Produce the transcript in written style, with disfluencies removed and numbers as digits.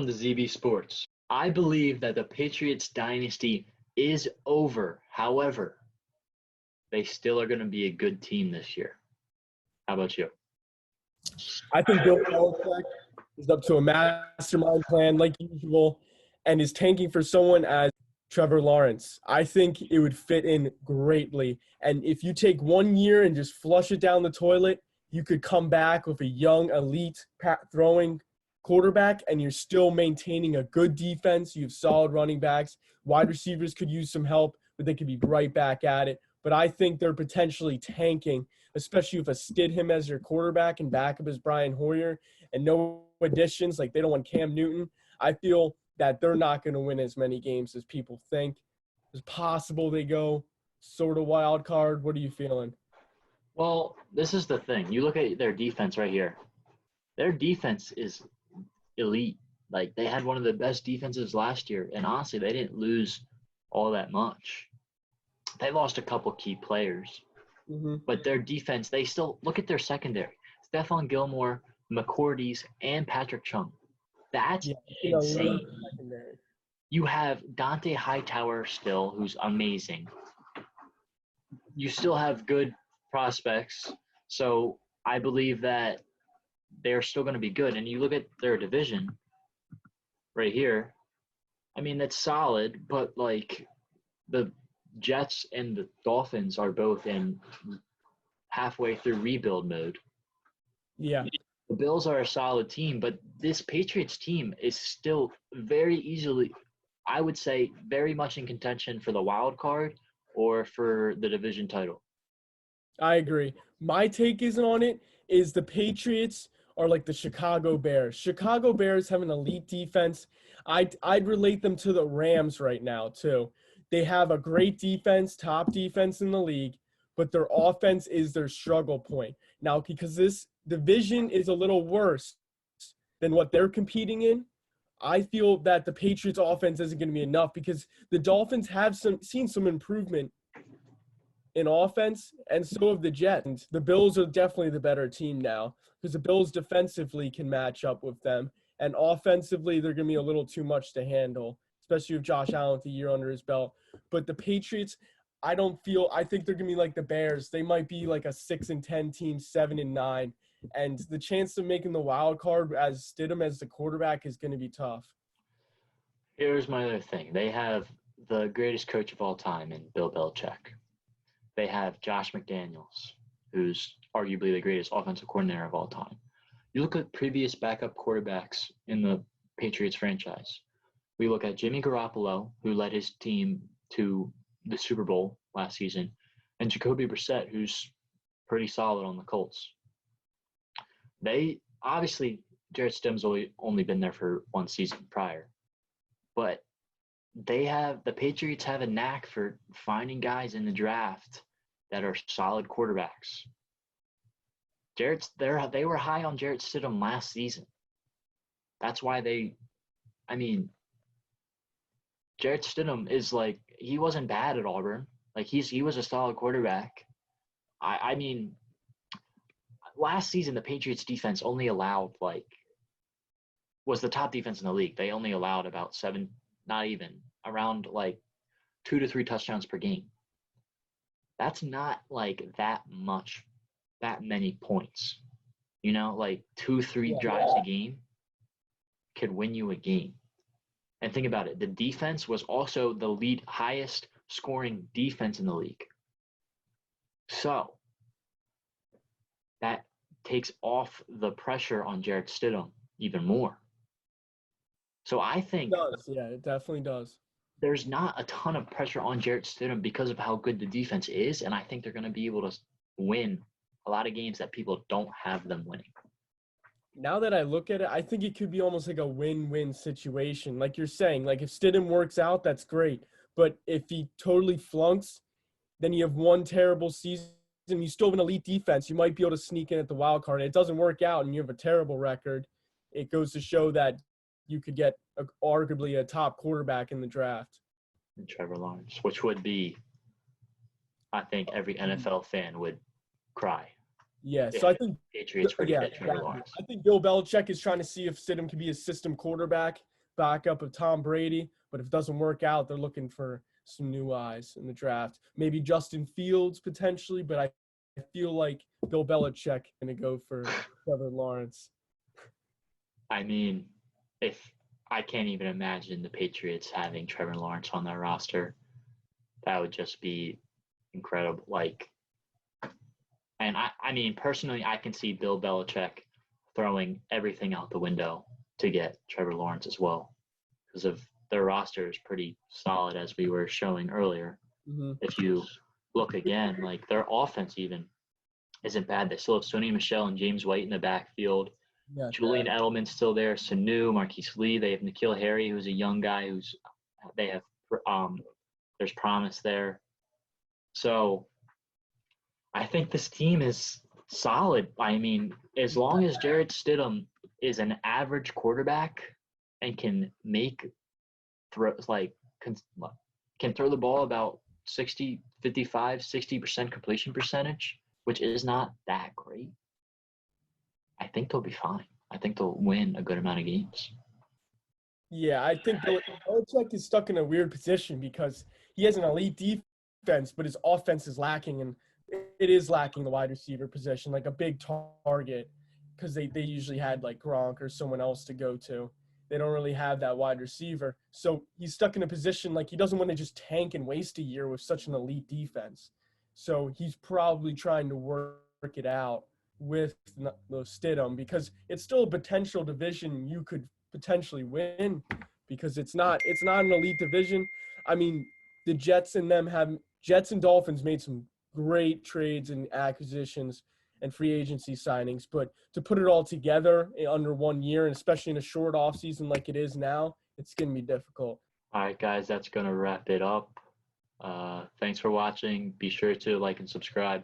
to ZB Sports. I believe that the Patriots dynasty is over. However, they still are going to be a good team this year. How about you? I think Bill Belichick is up to a mastermind plan like usual and is tanking for someone as Trevor Lawrence. I think it would fit in greatly. And if you take 1 year and just flush it down the toilet, you could come back with a young, elite throwing quarterback, and you're still maintaining a good defense. You have solid running backs. Wide receivers could use some help, but they could be right back at it. But I think they're potentially tanking, especially with a Stidham as your quarterback and backup as Brian Hoyer and no additions. Like, they don't want Cam Newton. I feel that they're not going to win as many games as people think. It's possible they go sort of wild card. What are you feeling? Well, this is the thing. You look at their defense right here. Their defense is elite. Like, they had one of the best defenses last year, and honestly, they didn't lose all that much. They lost a couple key players, but their defense, they still – look at their secondary. Stephon Gilmore, McCourties, and Patrick Chung. That's insane. You have Dante Hightower still, who's amazing. You still have good prospects, so I believe that they're still going to be good. And you look at their division right here, I mean, that's solid, but, like, the Jets and the Dolphins are both in halfway through rebuild mode. Yeah. The Bills are a solid team, but this Patriots team is still very easily, I would say, very much in contention for the wild card or for the division title. I agree. My take isn't on it is the Patriots are like the Chicago Bears. Chicago Bears have an elite defense. I'd relate them to the Rams right now too. They have a great defense, top defense in the league, but their offense is their struggle point. Now, because this division is a little worse than what they're competing in, I feel that the Patriots offense isn't going to be enough because the Dolphins have seen some improvement in offense, and so have the Jets. The Bills are definitely the better team now because the Bills defensively can match up with them, and offensively they're going to be a little too much to handle, especially with Josh Allen with a year under his belt. But the Patriots, I think they're going to be like the Bears. They might be like a 6-10 team, 7-9, and the chance of making the wild card as Stidham as the quarterback is going to be tough. Here's my other thing. They have the greatest coach of all time in Bill Belichick. They have Josh McDaniels, who's arguably the greatest offensive coordinator of all time. You look at previous backup quarterbacks in the Patriots franchise. We look at Jimmy Garoppolo, who led his team to the Super Bowl last season, and Jacoby Brissett, who's pretty solid on the Colts. They obviously, Jarrett Stidham's only been there for one season prior, but the Patriots have a knack for finding guys in the draft that are solid quarterbacks. They were high on Jarrett Stidham last season. That's why Jarrett Stidham is like, he wasn't bad at Auburn. Like, he was a solid quarterback. I mean, last season the Patriots defense only allowed was the top defense in the league. They only allowed about around 2 to 3 touchdowns per game. That's not that many points. 2-3 drives a game could win you a game. And think about it. The defense was also the highest scoring defense in the league. So that takes off the pressure on Jarrett Stidham even more. So I think it does. Yeah, it definitely does. There's not a ton of pressure on Jarrett Stidham because of how good the defense is, and I think they're going to be able to win a lot of games that people don't have them winning. Now that I look at it, I think it could be almost like a win-win situation. Like you're saying, like if Stidham works out, that's great. But if he totally flunks, then you have one terrible season. You still have an elite defense. You might be able to sneak in at the wild card. And it doesn't work out and you have a terrible record. It goes to show that you could get arguably a top quarterback in the draft. And Trevor Lawrence, which would be, I think every NFL fan would cry. Yeah, so I think Patriots Trevor Lawrence. I think Bill Belichick is trying to see if Stidham can be a system quarterback backup of Tom Brady. But if it doesn't work out, they're looking for some new eyes in the draft. Maybe Justin Fields potentially, but I feel like Bill Belichick going to go for Trevor Lawrence. I mean, if I can't even imagine the Patriots having Trevor Lawrence on their roster, that would just be incredible. Like, and I mean, personally, I can see Bill Belichick throwing everything out the window to get Trevor Lawrence as well, because of their roster is pretty solid, as we were showing earlier. Mm-hmm. If you look again, like their offense even isn't bad. They still have Sony Michel and James White in the backfield. Yeah, Julian Edelman's still there. Sanu, Marquise Lee. They have N'Keal Harry, who's a young guy they have there's promise there. So I think this team is solid. I mean, as long as Jarrett Stidham is an average quarterback and can make throws, like can throw the ball about 60% completion percentage, which is not that great, I think they'll be fine. I think they'll win a good amount of games. Yeah, I think Belichick is stuck in a weird position because he has an elite defense, but his offense is lacking, and it is lacking the wide receiver position, like a big target, because they usually had like Gronk or someone else to go to. They don't really have that wide receiver. So he's stuck in a position like he doesn't want to just tank and waste a year with such an elite defense. So he's probably trying to work it out with Stidham, because it's still a potential division you could potentially win, because it's not an elite division. I mean, the Jets and Dolphins made some great trades and acquisitions and free agency signings, but to put it all together under 1 year, and especially in a short offseason like it is now, it's going to be difficult. All right, guys, that's going to wrap it up. Thanks for watching. Be sure to like and subscribe.